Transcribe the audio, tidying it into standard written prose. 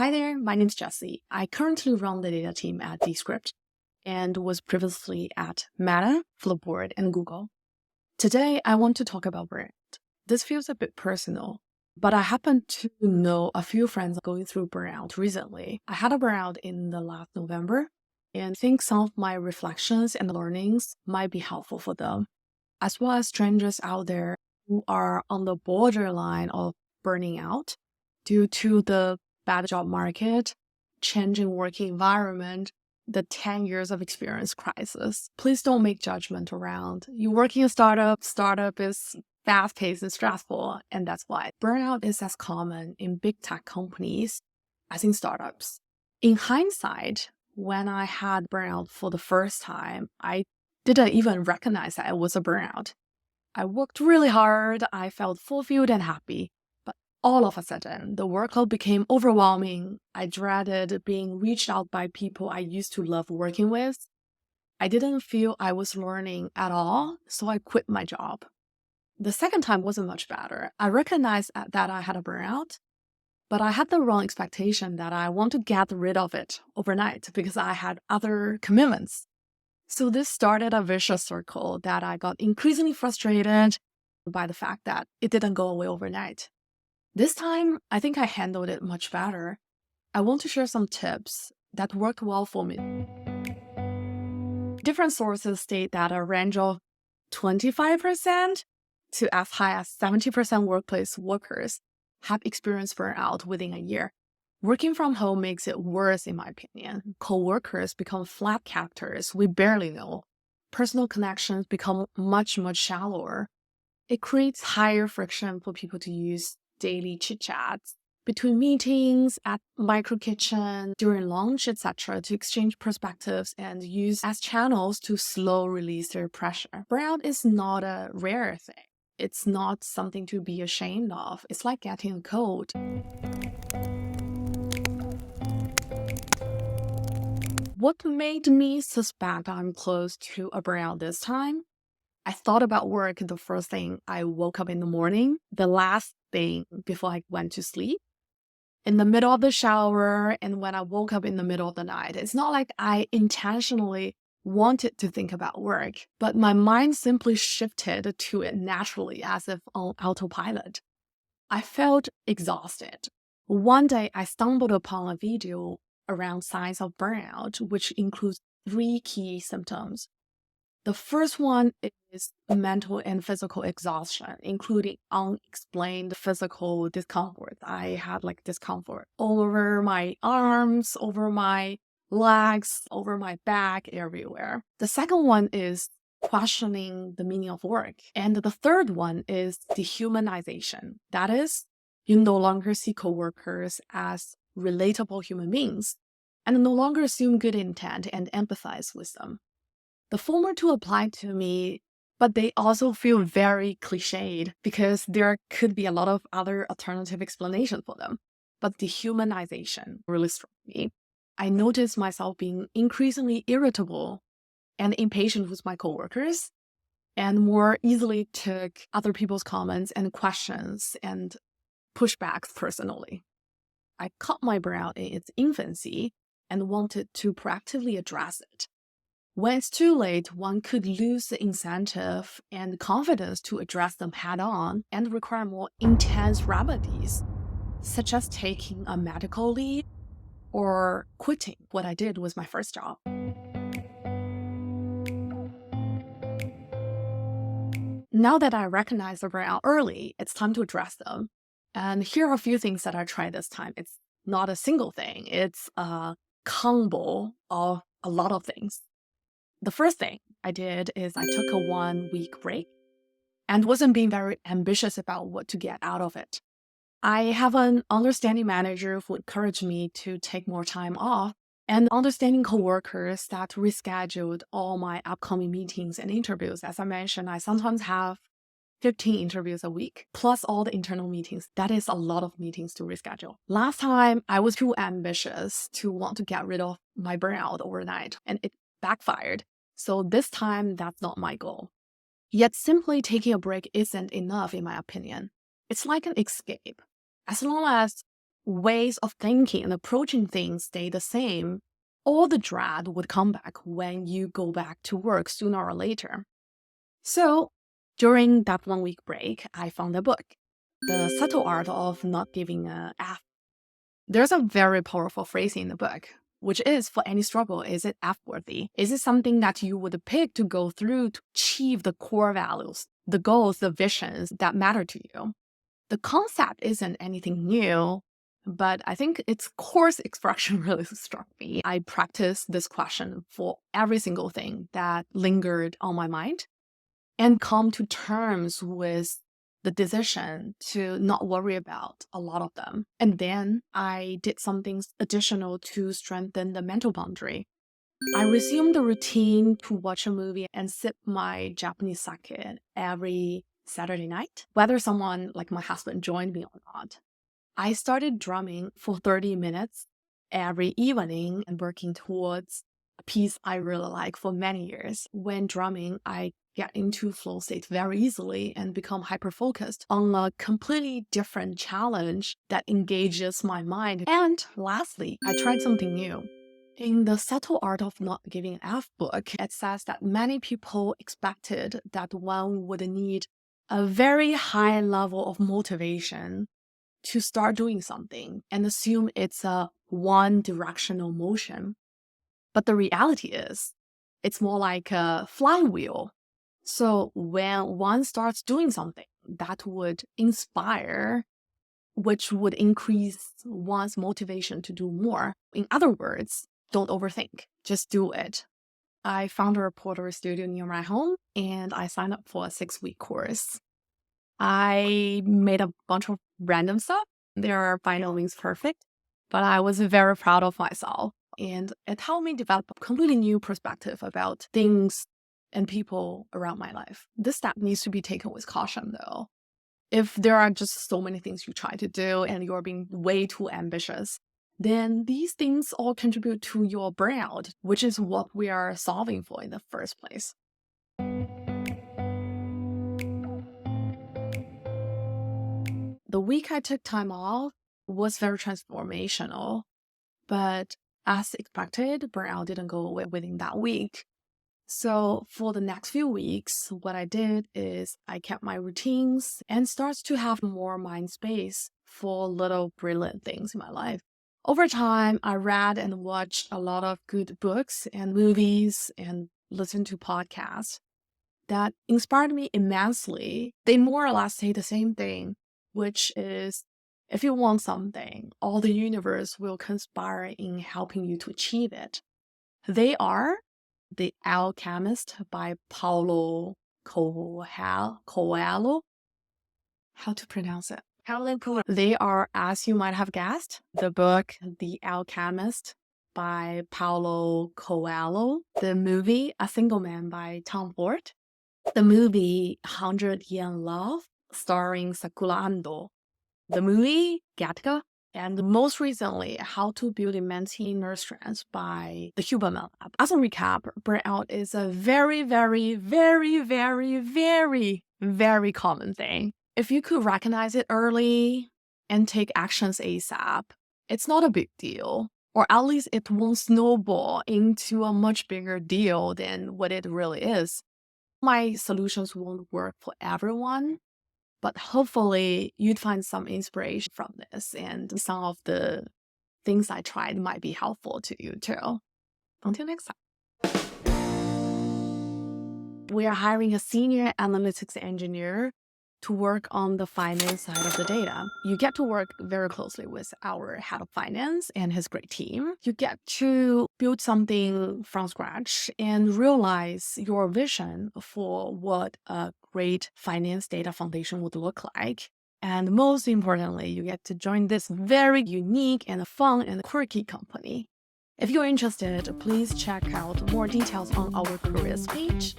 Hi there, my name's Jessie. I currently run the data team at Descript and was previously at Meta, Flipboard, and Google. Today, I want to talk about burnout. This feels a bit personal, but I happen to know a few friends going through burnout recently. I had a burnout in the last November and think some of my reflections and learnings might be helpful for them, as well as strangers out there who are on the borderline of burning out due to the bad job market, changing working environment, the 10 years of experience crisis. Please don't make judgment around. You work in a startup is fast-paced and stressful, and that's why burnout is as common in big tech companies as in startups. In hindsight, when I had burnout for the first time, I didn't even recognize that it was a burnout. I worked really hard, I felt fulfilled and happy. But all of a sudden, the workload became overwhelming. I dreaded being reached out by people I used to love working with. I didn't feel I was learning at all, so I quit my job. The second time wasn't much better. I recognized that I had a burnout, but I had the wrong expectation that I want to get rid of it overnight because I had other commitments. So this started a vicious circle that I got increasingly frustrated by the fact that it didn't go away overnight. This time, I think I handled it much better. I want to share some tips that worked well for me. Different sources state that a range of 25% to as high as 70% workplace workers have experienced burnout within a year. Working from home makes it worse, in my opinion. Co-workers become flat characters we barely know. Personal connections become much shallower. It creates higher friction for people to use daily chit-chats between meetings, at micro kitchen, during lunch, etc., to exchange perspectives and use as channels to slow release their pressure. Burnout is not a rare thing. It's not something to be ashamed of. It's like getting a cold. What made me suspect I'm close to a burnout this time? I thought about work the first thing I woke up in the morning, the last thing before I went to sleep, in the middle of the shower, and when I woke up in the middle of the night. It's not like I intentionally wanted to think about work, but my mind simply shifted to it naturally as if on autopilot. I felt exhausted. One day, I stumbled upon a video around signs of burnout, which includes 3 key symptoms. The first one is mental and physical exhaustion, including unexplained physical discomfort. I had discomfort over my arms, over my legs, over my back, everywhere. The second one is questioning the meaning of work. And the third one is dehumanization. That is, you no longer see coworkers as relatable human beings and no longer assume good intent and empathize with them. The former two apply to me, but they also feel very cliched because there could be a lot of other alternative explanations for them. But dehumanization really struck me. I noticed myself being increasingly irritable and impatient with my coworkers and more easily took other people's comments and questions and pushbacks personally. I caught my burnout in its infancy and wanted to proactively address it. When it's too late, one could lose the incentive and confidence to address them head-on and require more intense remedies, such as taking a medical leave or quitting what I did was my first job. Now that I recognize the burnout early, it's time to address them. And here are a few things that I tried this time. It's not a single thing. It's a combo of a lot of things. The first thing I did is I took a 1-week break and wasn't being very ambitious about what to get out of it. I have an understanding manager who encouraged me to take more time off and understanding coworkers that rescheduled all my upcoming meetings and interviews. As I mentioned, I sometimes have 15 interviews a week, plus all the internal meetings. That is a lot of meetings to reschedule. Last time, I was too ambitious to want to get rid of my burnout overnight, and it backfired. So this time, that's not my goal. Yet simply taking a break isn't enough, in my opinion. It's like an escape. As long as ways of thinking and approaching things stay the same, all the dread would come back when you go back to work sooner or later. So during that 1 week break, I found a book, The Subtle Art of Not Giving a F. There's a very powerful phrase in the book, which is, for any struggle, is it F-worthy? Is it something that you would pick to go through to achieve the core values, the goals, the visions that matter to you? The concept isn't anything new, but I think its course expression really struck me. I practiced this question for every single thing that lingered on my mind and come to terms with the decision to not worry about a lot of them. And then I did something additional to strengthen the mental boundary. I resumed the routine to watch a movie and sip my Japanese sake every Saturday night, whether someone like my husband joined me or not. I started drumming for 30 minutes every evening and working towards a piece I really like for many years. When drumming, I get into flow state very easily and become hyper-focused on a completely different challenge that engages my mind. And lastly, I tried something new. In The Subtle Art of Not Giving an F book, it says that many people expected that one would need a very high level of motivation to start doing something and assume it's a one-directional motion. But the reality is, it's more like a flywheel. So when one starts doing something that would inspire, which would increase one's motivation to do more. In other words, don't overthink, just do it. I found a reporter studio near my home and I signed up for a 6-week course. I made a bunch of random stuff. They are by no means perfect, but I was very proud of myself. And it helped me develop a completely new perspective about things and people around my life. This step needs to be taken with caution, though. If there are just so many things you try to do and you're being way too ambitious, then these things all contribute to your burnout, which is what we are solving for in the first place. The week I took time off was very transformational, but as expected, burnout didn't go away within that week. So for the next few weeks, what I did is I kept my routines and started to have more mind space for little brilliant things in my life. Over time, I read and watched a lot of good books and movies and listened to podcasts that inspired me immensely. They more or less say the same thing, which is if you want something, all the universe will conspire in helping you to achieve it. They are The Alchemist by Paulo Coelho. How to pronounce it? They are, as you might have guessed, the book The Alchemist by Paulo Coelho, the movie A Single Man by Tom Ford, the movie 100 Yen Love starring Sakura Ando, the movie Gattaca, and most recently, How to Build Immense Inner Strength by the Huberman Lab. As a recap, burnout is a very, very, very, very, very, very common thing. If you could recognize it early and take actions ASAP, it's not a big deal. Or at least it won't snowball into a much bigger deal than what it really is. My solutions won't work for everyone, but hopefully you'd find some inspiration from this and some of the things I tried might be helpful to you too. Until next time. We are hiring a senior analytics engineer to work on the finance side of the data. You get to work very closely with our head of finance and his great team. You get to build something from scratch and realize your vision for what a great finance data foundation would look like. And most importantly, you get to join this very unique and fun and quirky company. If you're interested, please check out more details on our careers page.